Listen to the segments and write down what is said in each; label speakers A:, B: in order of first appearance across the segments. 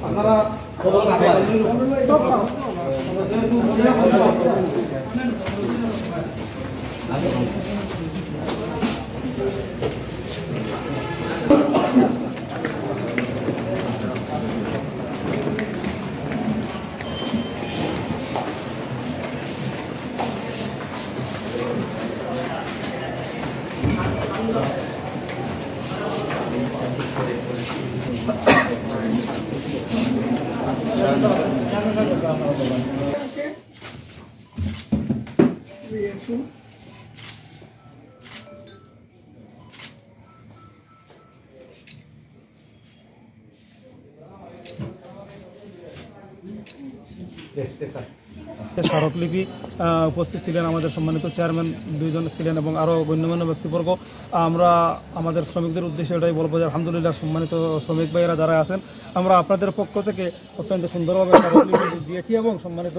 A: আপনারা স্মারকলিপি উপস্থিত ছিলেন আমাদের সম্মানিত চেয়ারম্যান দুইজন ছিলেন এবং আরও গণ্যমান্য ব্যক্তিবর্গ। আমরা আমাদের শ্রমিকদের উদ্দেশ্যে এটাই বলবো যে আলহামদুলিল্লাহ সম্মানিত শ্রমিক ভাইয়েরা যারা আছেন, আমরা আপনাদের পক্ষ থেকে অত্যন্ত সুন্দরভাবে স্মারকলিপি দিয়েছি এবং সম্মানিত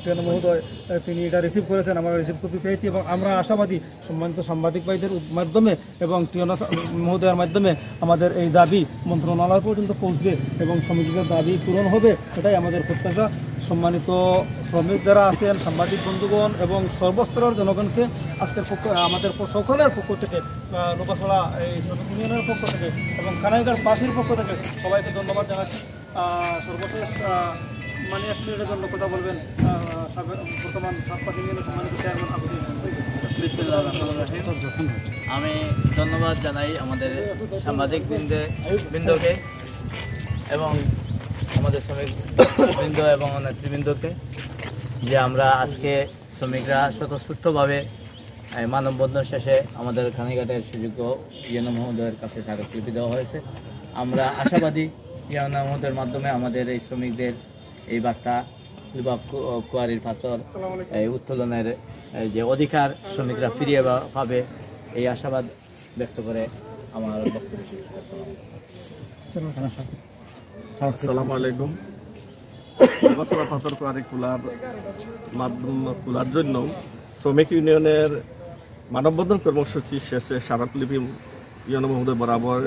A: টিএনও মহোদয় তিনি এটা রিসিভ করেছেন, আমরা রিসিভ কপি পেয়েছি এবং আমরা আশাবাদী সম্মানিত সাংবাদিক ভাইদের মাধ্যমে এবং টিএনও মহোদয়ের মাধ্যমে আমাদের এই দাবি মন্ত্রণালয় পর্যন্ত পৌঁছবে এবং শ্রমিকদের দাবি পূরণ হবে, এটাই আমাদের প্রত্যাশা। সম্মানিত শ্রমিক যারা আছেন, সাংবাদিক বন্ধুগণ এবং সর্বস্তরের জনগণকে আজকের আমাদের সকলের পক্ষ থেকে, লোকাছড়া এই শ্রমিক ইউনিয়নের পক্ষ থেকে এবং কানাইঘাট পাশের পক্ষ থেকে সবাইকে ধন্যবাদ জানাচ্ছি। সর্বশেষ মানে এক মিনিটের জন্য কথা বলবেন বর্তমান সাতপাক ইউনিয়নের সম্মানিত চেয়ারম্যান আবুল।
B: আমি ধন্যবাদ জানাই আমাদের সাংবাদিক বৃন্দকে এবং আমাদের শ্রমিকবৃন্দ এবং নেতৃবৃন্দকে যে আমরা আজকে শ্রমিকরা স্বতঃস্ফূর্তভাবে মানববন্ধন শেষে আমাদের কানাইঘাটের সুযোগ্য টিএনও মহোদয়ের কাছে স্মারকলিপি দেওয়া হয়েছে। আমরা আশাবাদী টিএনও মহোদয়ের মাধ্যমে আমাদের এই শ্রমিকদের এই বার্তা বা কুয়ারির পাথর উত্তোলনের যে অধিকার শ্রমিকরা ফিরিয়ে পাবে এই আশাবাদ ব্যক্ত করে আমার বক্তব্য শেষ করছি।
C: আসসালামু আলাইকুম। পাথর কুয়ারি খোলার জন্য শ্রমিক ইউনিয়নের মানববন্ধন কর্মসূচি শেষে স্মারকলিপি টিএনও মহোদয় বরাবর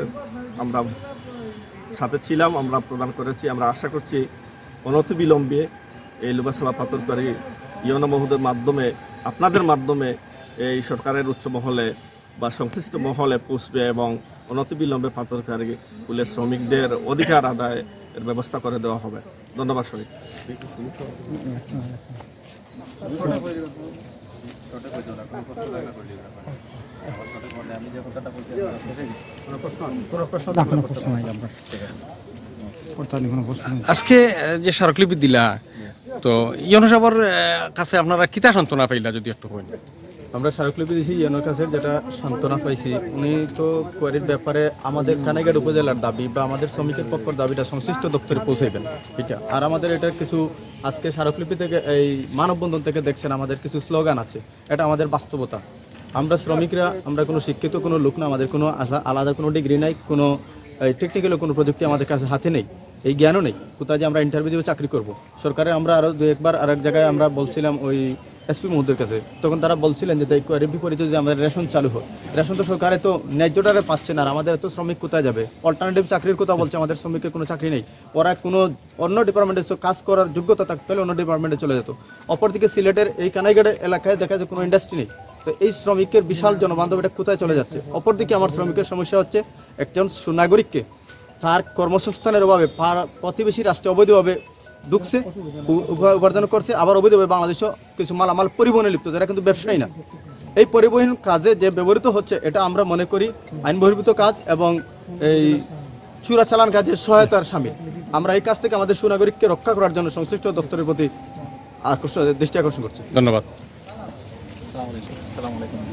C: আমরা সাথে ছিলাম, আমরা প্রদান করেছি। আমরা আশা করছি অনতিবিলম্বে এই লুবাসলা পাথর কুয়ারি টিএনও মহোদয়ের মাধ্যমে, আপনাদের মাধ্যমে এই সরকারের উচ্চ মহলে বা সংশ্লিষ্ট মহলে পৌঁছবে এবং অনতিবিলম্বে পাথর কুয়ারি কুলের শ্রমিকদের অধিকার আদায় এর ব্যবস্থা করে দেওয়া হবে। ধন্যবাদ। শরীফ
D: আজকে যে স্মারকলিপি দিলা, তো ইউনো সাহেবের কাছে আপনারা কিতা সান্ত্বনা পাইলা যদি একটু কইন?
E: আমরা স্মারকলিপি দিয়েছি ইউনোর কাছে, যেটা সান্ত্বনা পাইছি। উনি তো কোয়ারির ব্যাপারে আমাদের কানাইঘাট উপজেলার দাবি বা আমাদের শ্রমিকের পক্ষের দাবিটা সংশ্লিষ্ট দপ্তরে পৌঁছাইবেন এটা। আর আমাদের এটা কিছু আজকে স্মারকলিপি থেকে এই মানববন্ধন থেকে দেখছেন আমাদের কিছু স্লোগান আছে, এটা আমাদের বাস্তবতা। আমরা শ্রমিকরা, আমরা কোনো শিক্ষিত কোনো লোক না, আমাদের কোনো আলাদা কোনো ডিগ্রি নাই, কোনো টেকনিক্যাল কোনো প্রযুক্তি আমাদের কাছে হাতে নেই, এই জ্ঞানও নেই কোথায় যে আমরা ইন্টারভিউ দিয়ে চাকরি করব। সরকারে আমরা আরও দু একবার আরেক জায়গায় আমরা বলছিলাম ওই এসপি মহোদয়ের কাছে, তখন তারা বলছিলেন যে কোয়ারির বিপরীতে যদি আমাদের রেশন চালু হয়, রেশন তো সরকারে তো ন্যায্যটারে পাচ্ছে না, আর আমাদের এত শ্রমিক কোথায় যাবে? অল্টারনেটিভ চাকরির কথা বলছে, আমাদের শ্রমিকের কোনো চাকরি নেই। ওরা কোনো অন্য ডিপার্টমেন্টে কাজ করার যোগ্যতা থাকতে হলে অন্য ডিপার্টমেন্টে চলে যেত। অপরদিকে সিলেটের এই কানাইঘাটের এলাকায় দেখা যায় কোনো ইন্ডাস্ট্রি নেই। তো এই শ্রমিকের বিশাল জনবান্ধব এটা কোথায় চলে যাচ্ছে? অপরদিকে আমার শ্রমিকের সমস্যা হচ্ছে একজন সুনাগরিককে তার কর্মসংস্থানের অভাবে প্রতিবেশী রাষ্ট্রে অবৈধভাবে ঢুকছে, উপার্জন করছে, আবার অবৈধভাবে বাংলাদেশও কিছু মালামাল পরিবহনে লিপ্ত, যারা কিন্তু ব্যবসায়ী না। এই পরিবহন কাজে যে ব্যবহৃত হচ্ছে এটা আমরা মনে করি আইন বহির্ভূত কাজ এবং এই চোরাচালান কাজের সহায়তার শামিল। আমরা এই কাজ থেকে আমাদের সুনাগরিককে রক্ষা করার জন্য সংশ্লিষ্ট দপ্তরের প্রতি দৃষ্টি আকর্ষণ করছি।
D: ধন্যবাদ।
B: আসসালামু আলাইকুম।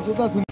A: জুতা